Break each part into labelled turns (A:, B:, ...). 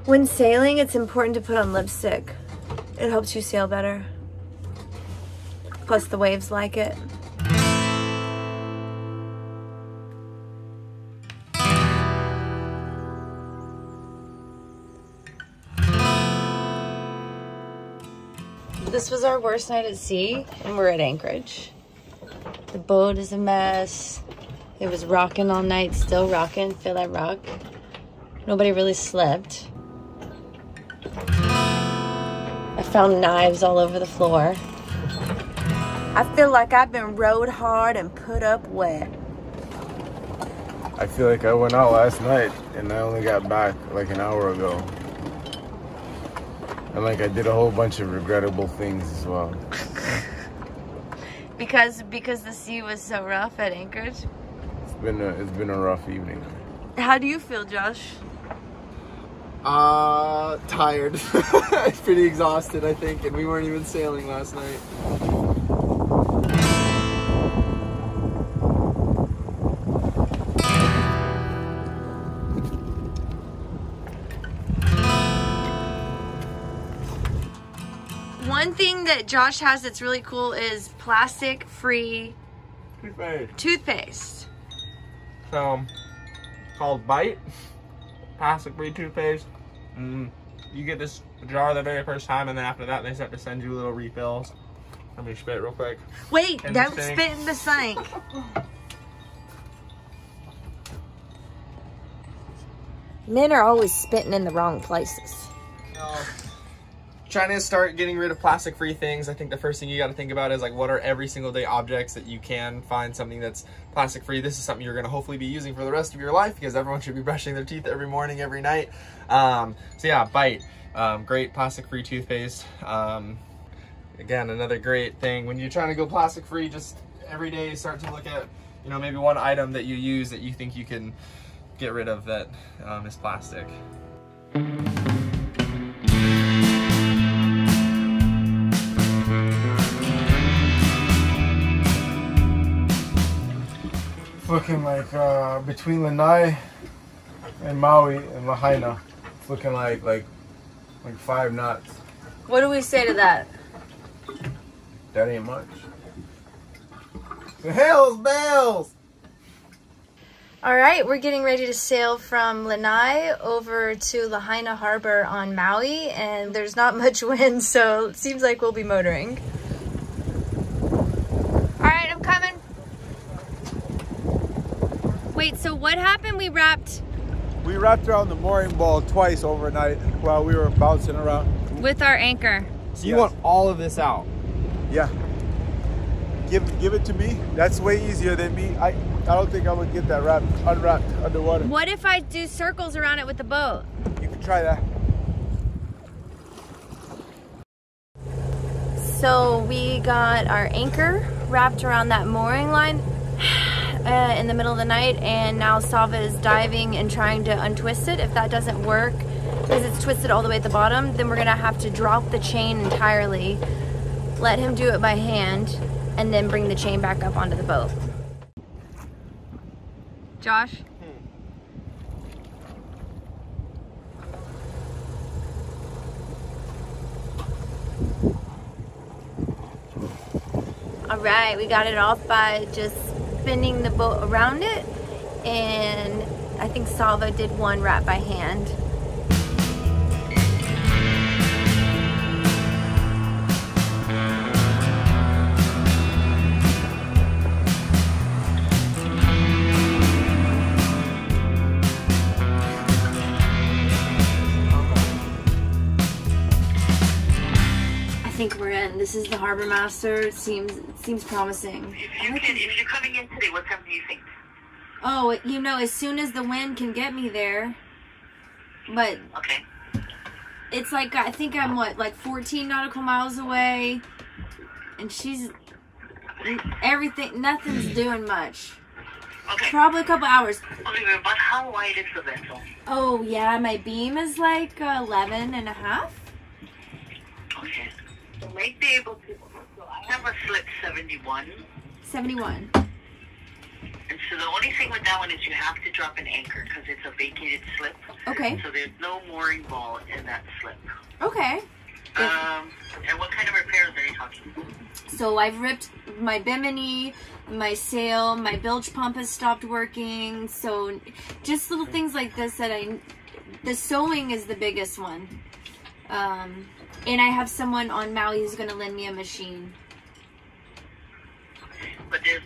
A: When sailing, it's important to put on lipstick. It helps you sail better. Plus the waves like it. This was our worst night at sea, and we're at Anchorage. The boat is a mess. It was rocking all night, still rocking. Feel that rock? Nobody really slept. I found knives all over the floor. I feel like I've been rode hard and put up wet.
B: I feel like I went out last night and I only got back like an hour ago. And like I did a whole bunch of regrettable things as well.
A: Because the sea was so rough at Anchorage?
B: It's been a rough evening.
A: How do you feel, Josh?
C: Tired. Pretty exhausted, I think, and we weren't even sailing last night.
A: One thing that Josh has that's really cool is plastic-free toothpaste.
C: So, called Bite. Plastic-free toothpaste. You get this jar the very first time, and then after that, they start to send you little refills. Let me spit real quick.
A: Wait, don't spit in the sink. Men are always spitting in the wrong places.
C: Trying to start getting rid of plastic-free things. I think the first thing you got to think about is like, what are every single day objects that you can find something that's plastic-free. This is something you're going to hopefully be using for the rest of your life, because everyone should be brushing their teeth every morning, every night. So yeah, Bite, great plastic-free toothpaste. Again, another great thing when you're trying to go plastic-free. Just every day start to look at, you know, maybe one item that you use that you think you can get rid of that is plastic.
B: Looking like between Lanai and Maui and Lahaina, it's looking like 5 knots.
A: What do we say to that?
B: That ain't much. The hell's bells!
A: All right, we're getting ready to sail from Lanai over to Lahaina Harbor on Maui, and there's not much wind, so it seems like we'll be motoring. All right, I'm coming. Wait, so what happened? We wrapped
B: around the mooring ball twice overnight while we were bouncing around.
A: with our anchor.
C: So you want all of this out?
B: Yeah. Give it to me. That's way easier than me. I don't think I would get that unwrapped underwater.
A: What if I do circles around it with the boat?
B: You can try that.
A: So we got our anchor wrapped around that mooring line in the middle of the night, and now Sava is diving and trying to untwist it. If that doesn't work, because it's twisted all the way at the bottom, then we're gonna have to drop the chain entirely, let him do it by hand, and then bring the chain back up onto the boat. Josh? All right, we got it off by just spinning the boat around it, and I think Sava did one wrap by hand. I think we're in. This is the harbor master. It seems promising.
D: If you're coming in today, what time do you think?
A: Oh, you know, as soon as the wind can get me there. But
D: Okay.
A: it's like, I think I'm what, like 14 nautical miles away, and she's everything. Nothing's doing much.
D: Okay.
A: Probably a couple hours.
D: Olivia, but how wide is the vessel?
A: Oh yeah, my beam is like 11 and a half.
D: Okay. You might be able to. So I have a slip 71.
A: 71.
D: And so the only thing with that one is you have to drop an anchor because it's a vacated slip.
A: Okay.
D: So there's no mooring ball in that slip.
A: Okay.
D: And what kind of repairs are you talking about?
A: So I've ripped my bimini, my sail, my bilge pump has stopped working. So just little things like this that the sewing is the biggest one. And I have someone on Maui who's going to lend me a machine.
D: But there's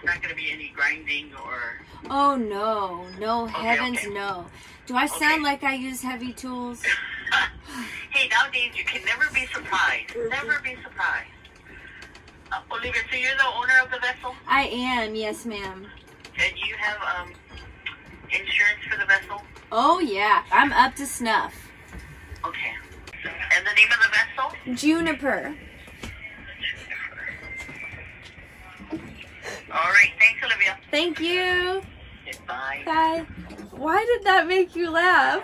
D: not going to be any grinding or...
A: Oh, no. No,
D: Okay,
A: heavens,
D: okay.
A: no. Do I sound like I use heavy tools?
D: Hey, nowadays you can never be surprised. Never be surprised. Olivia, so you're the owner of the vessel?
A: I am, yes, ma'am.
D: And you have insurance for the vessel?
A: Oh, yeah. I'm up to snuff.
D: Okay. And the name of the vessel?
A: Juniper.
D: All right. Thanks, Olivia.
A: Thank you.
D: Bye.
A: Bye. Why did that make you laugh?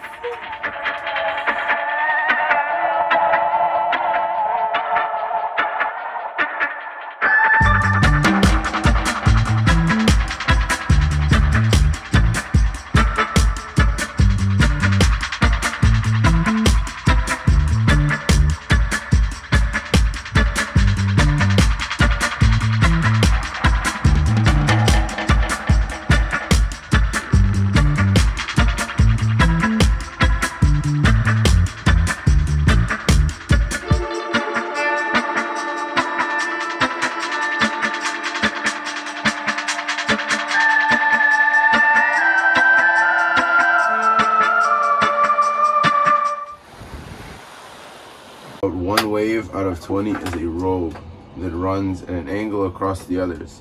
B: One wave out of 20 is a rogue that runs at an angle across the others,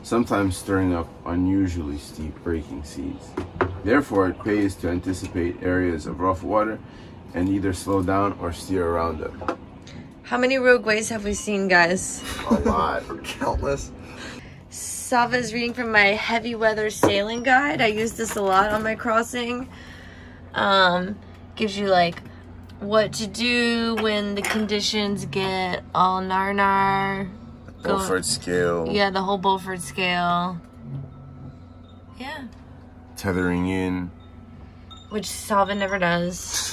B: sometimes stirring up unusually steep breaking seas. Therefore, it pays to anticipate areas of rough water and either slow down or steer around them.
A: How many rogue waves have we seen, guys?
B: A lot. Countless.
A: Sava is reading from my heavy weather sailing guide. I use this a lot on my crossing. Gives you like what to do when the conditions get all nar.
B: Beaufort scale.
A: Yeah, the whole Beaufort scale. Yeah.
B: Tethering in.
A: Which Sava never does.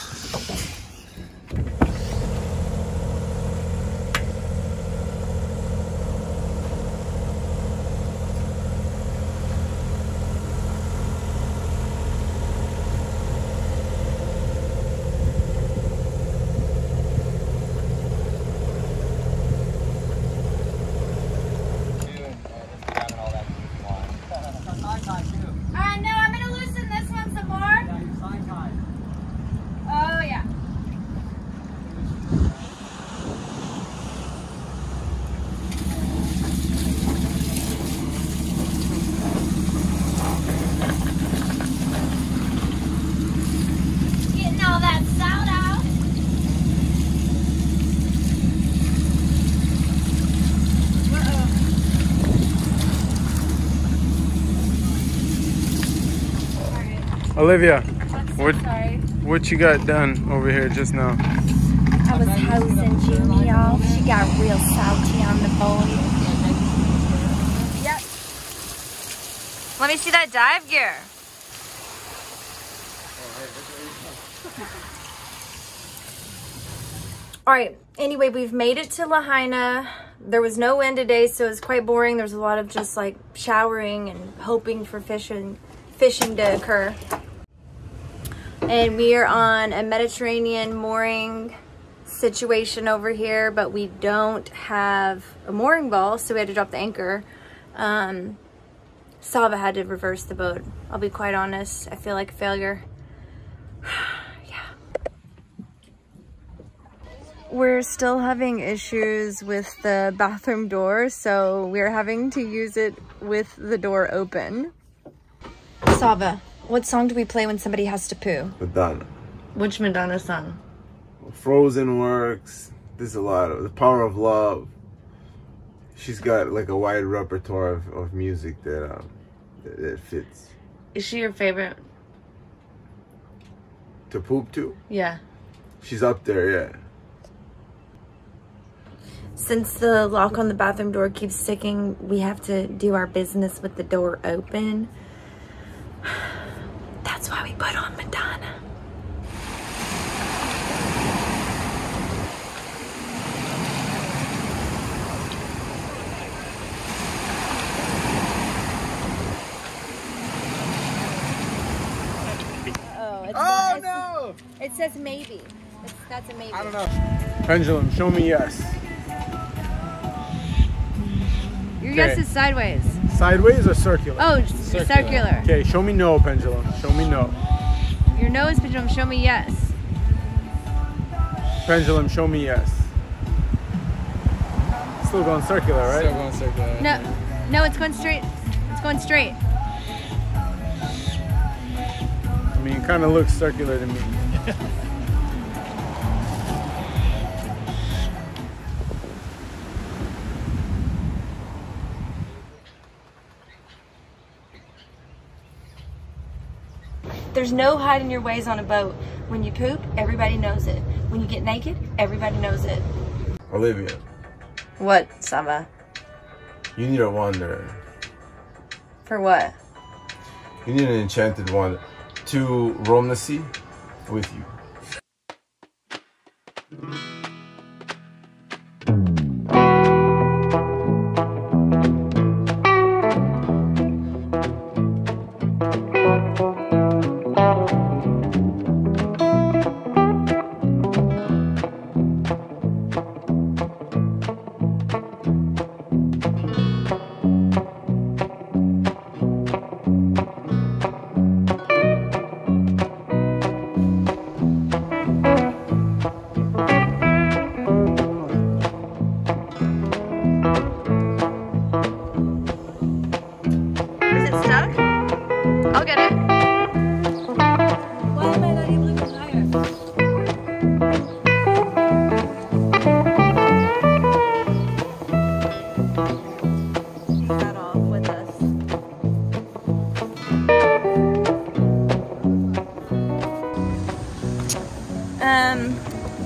A: No, I'm gonna loosen this one some more. Oh yeah. Getting all that salt out.
B: Olivia,
A: Sorry.
B: what you got done over here just now?
A: I was hosing Junie off. She got real salty on the boat. Yep. Let me see that dive gear. All right. Anyway, we've made it to Lahaina. There was no wind today, so it was quite boring. There was a lot of just like showering and hoping for fishing to occur. And we are on a Mediterranean mooring situation over here, but we don't have a mooring ball, so we had to drop the anchor. Sava had to reverse the boat. I'll be quite honest, I feel like a failure. Yeah. We're still having issues with the bathroom door, so we're having to use it with the door open. Sava, what song do we play when somebody has to poo?
B: Madonna.
A: Which Madonna song?
B: Frozen works. There's a lot of The Power of Love. She's got like a wide repertoire of music that fits.
A: Is she your favorite?
B: To poop to?
A: Yeah.
B: She's up there, yeah.
A: Since the lock on the bathroom door keeps sticking, we have to do our business with the door open. That's why we put on Madonna.
C: Oh no!
A: It says maybe. That's a maybe.
C: I don't know.
B: Pendulum, show me yes.
A: Your yes is sideways.
B: Sideways or circular?
A: Oh, circular.
B: Okay, show me no, pendulum. Show me no.
A: Your no is pendulum. Show me yes.
B: Pendulum, show me yes. Still going circular, right?
C: Still going circular.
A: No, it's going straight. It's going straight.
B: I mean, it kind of looks circular to me.
A: There's no hiding your ways on a boat. When you poop, everybody knows it. When you get naked, everybody knows it.
B: Olivia,
A: What, Sava?
B: you need a wanderer.
A: For what?
B: You need an enchanted wand to roam the sea with you.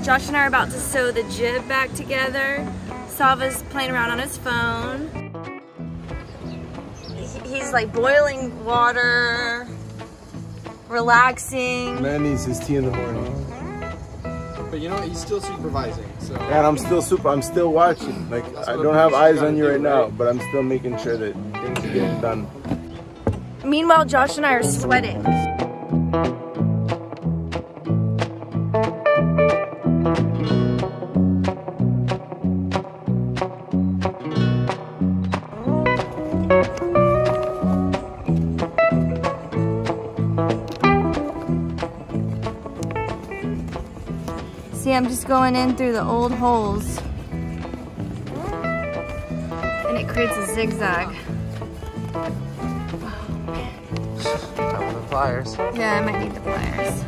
A: Josh and I are about to sew the jib back together. Sava's playing around on his phone. He's like boiling water, relaxing.
B: Man needs his tea in the morning.
C: But you know what? He's still supervising. So.
B: And I'm still watching. Like, I don't have eyes on you right now, but I'm still making sure that things are getting done.
A: Meanwhile, Josh and I are sweating. See, I'm just going in through the old holes. And it creates a zigzag.
C: The pliers.
A: Yeah, I might need the pliers.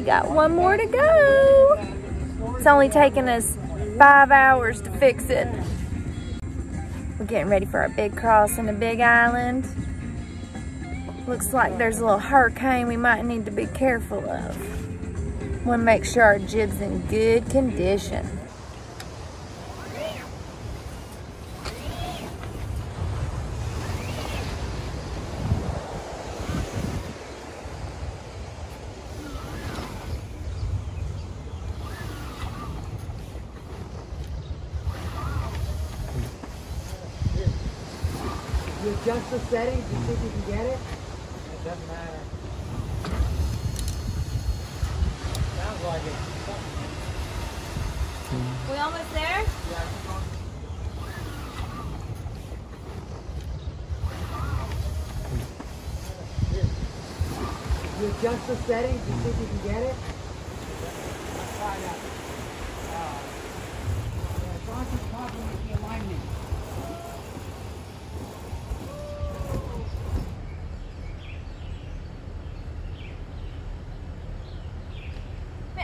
A: Got one more to go. It's only taken us 5 hours to fix it. We're getting ready for our big cross in the Big Island. Looks like there's a little hurricane we might need to be careful of. Want to make sure our jib's in good condition.
E: You adjust the settings, you think you can get it? It doesn't matter. Sounds like it.
A: We almost there?
E: Yeah, keep going. adjust the settings and see if you can get it? It's on the top of the alignment.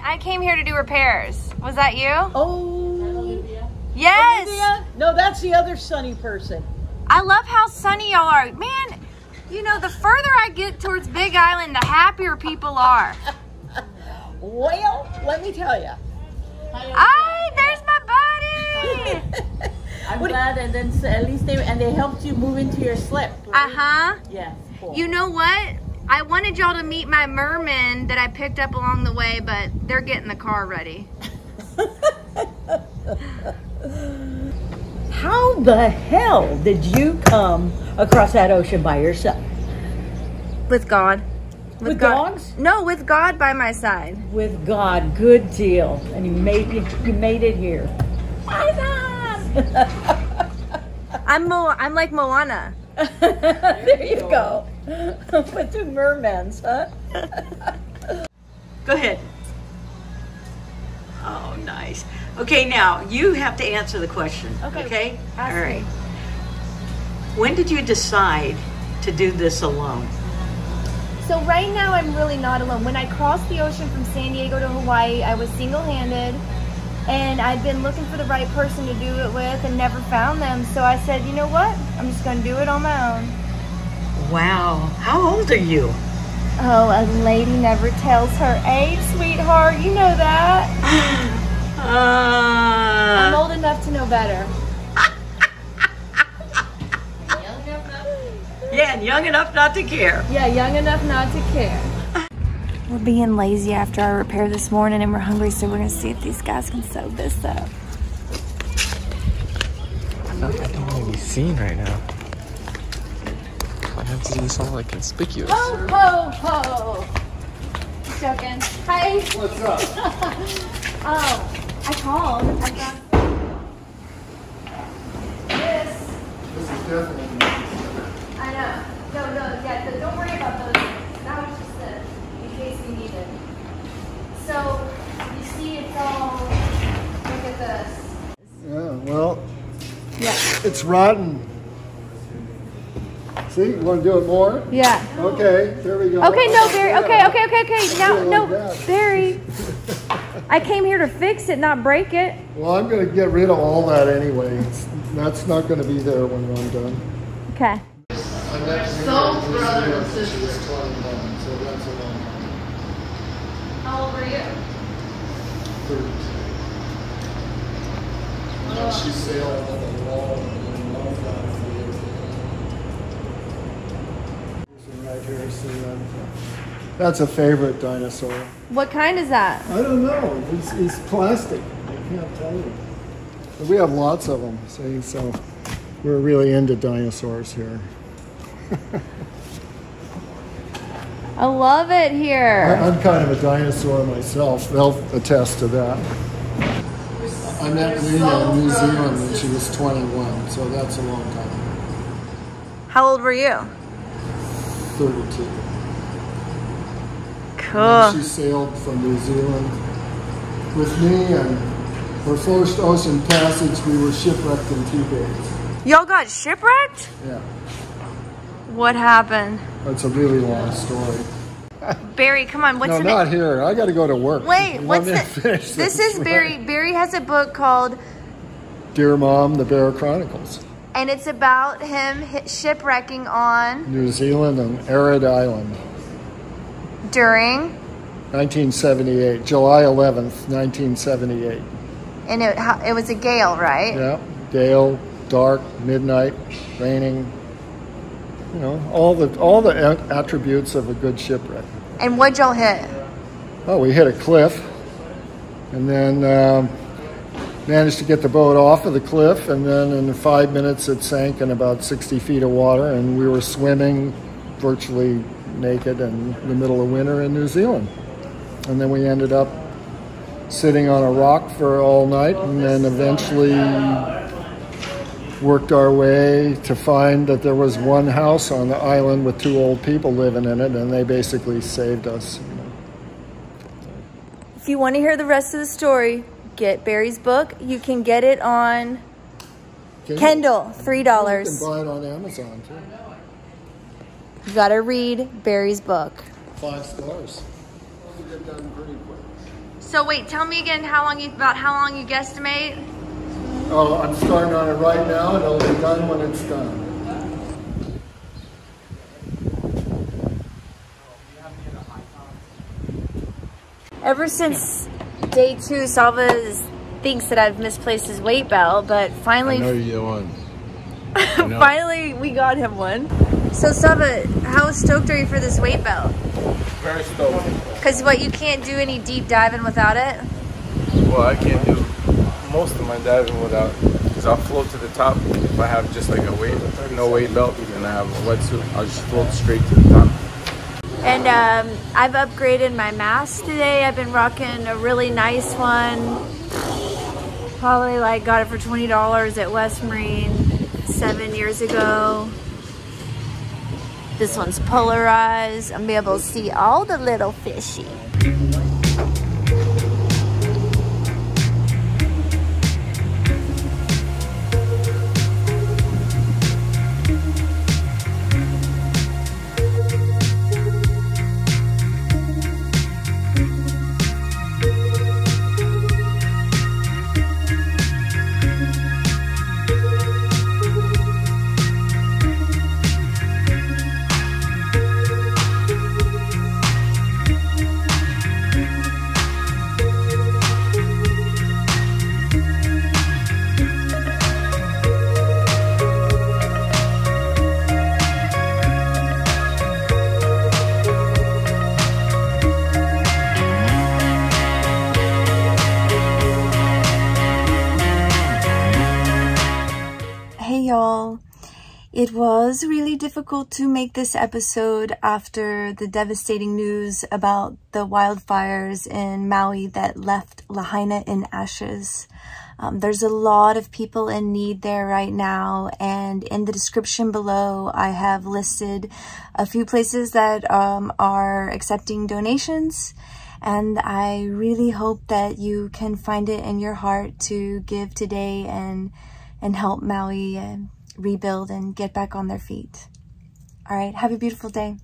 A: I came here to do repairs. Was that you?
F: Oh,
E: Olivia?
A: Yes.
F: Olivia? No, that's the other sunny person.
A: I love how sunny y'all are. Man, you know, the further I get towards Big Island, the happier people are.
F: Well, let me tell you.
A: Hi, there's my buddy.
F: I'm glad, and then at least they helped you move into your slip. Right?
A: Uh-huh.
F: Yeah. Cool.
A: You know what? I wanted y'all to meet my mermen that I picked up along the way, but they're getting the car ready.
F: How the hell did you come across that ocean by yourself?
A: With God.
F: With
A: God.
F: dogs?
A: No, with God by my side.
F: With God, good deal. And you made it here.
A: I'm like Moana.
F: There you go. With two mermens, huh? Go ahead. Oh, nice. Okay, now you have to answer the question. Okay?
A: Ask
F: All right.
A: me.
F: When did you decide to do this alone?
A: So right now I'm really not alone. When I crossed the ocean from San Diego to Hawaii, I was single-handed, and I'd been looking for the right person to do it with and never found them. So I said, you know what? I'm just going to do it on my own.
F: Wow. How old are you?
A: Oh, a lady never tells her age, sweetheart. You know that. I'm old enough to know better.
F: Yeah, and young enough not to care.
A: Yeah, young enough not to care. We're being lazy after our repair this morning and we're hungry, so we're gonna see if these guys can sew this up.
C: I don't want to be seen right now. I have to do this all like conspicuous.
A: Ho, ho, ho. Just joking. Hi.
B: What's up?
A: Oh, I called. I got this.
B: This is definitely.
A: I know. No, yeah, don't worry about those. That was just in case we need it. So, you see it's all, look at this.
G: Yeah, well,
A: Yeah.
G: it's rotten. See, you want to do it more?
A: Yeah.
G: Okay, there we go.
A: Okay, no, Barry. Okay. Now,
G: Like
A: no,
G: that.
A: Barry. I came here to fix it, not break it.
G: Well, I'm going to get rid of all that anyway. That's not going to be there when I'm done.
A: Okay.
G: I met so brother and sister. She was 21, so that's a long time.
A: How old were you?
G: 32. And she sailed on the wall and long time for years. Right here, see that? That's a favorite dinosaur.
A: What kind is that?
G: I don't know. It's plastic. I can't tell you. But we have lots of them. See, so we're really into dinosaurs here.
A: I love it here.
G: I'm kind of a dinosaur myself. They'll attest to that. I met Lena in New Zealand when she was 21, so that's a long time.
A: How old were you?
G: 32.
A: Cool.
G: She sailed from New Zealand with me, and her first ocean passage, we were shipwrecked in 2 days.
A: Y'all got shipwrecked?
G: Yeah,
A: What happened?
G: that's a really long story.
A: Barry, come on. What's
G: No,
A: the
G: not here. I got to go to work.
A: Wait,
G: You
A: what's
G: want me to
A: the?
G: finish
A: This is Barry. Barry has a book called,
G: Dear Mom, The Bear Chronicles.
A: and it's about him shipwrecking on
G: New Zealand and Arid Island.
A: during,
G: 1978, July 11th, 1978.
A: and it was a gale, right?
G: Yeah, gale, dark, midnight, raining. You know, all the attributes of a good shipwreck.
A: And what'd y'all hit?
G: Oh, we hit a cliff, and then managed to get the boat off of the cliff, and then in 5 minutes it sank in about 60 feet of water, and we were swimming virtually naked in the middle of winter in New Zealand. And then we ended up sitting on a rock for all night, and then eventually worked our way to find that there was one house on the island with 2 old people living in it, and they basically saved us.
A: If you want to hear the rest of the story, get Barry's book. You can get it on Kindle, $3.
G: You can buy it on Amazon too.
A: You gotta read Barry's book.
G: 5 stars. Get done pretty quick.
A: So wait, tell me again about how long you guesstimate?
G: Oh, I'm starting on it right now, and it'll be done when it's done.
A: Ever since day 2, Sava thinks that I've misplaced his weight belt, but finally,
B: I know you're the one.
A: finally we got him one. So Sava, how stoked are you for this weight belt?
B: Very stoked.
A: Because what, you can't do any deep diving without it?
B: Well, I can't do most of my diving without, because I'll float to the top if I have just like a no weight belt, and I have a wetsuit. I'll just float straight to the top.
A: And I've upgraded my mask today. I've been rocking a really nice one. Probably like got it for $20 at West Marine 7 years ago. This one's polarized. I'm be able to see all the little fishy. Y'all, it was really difficult to make this episode after the devastating news about the wildfires in Maui that left Lahaina in ashes. There's a lot of people in need there right now, and in the description below I have listed a few places that are accepting donations, and I really hope that you can find it in your heart to give today and help Maui rebuild and get back on their feet. All right, have a beautiful day.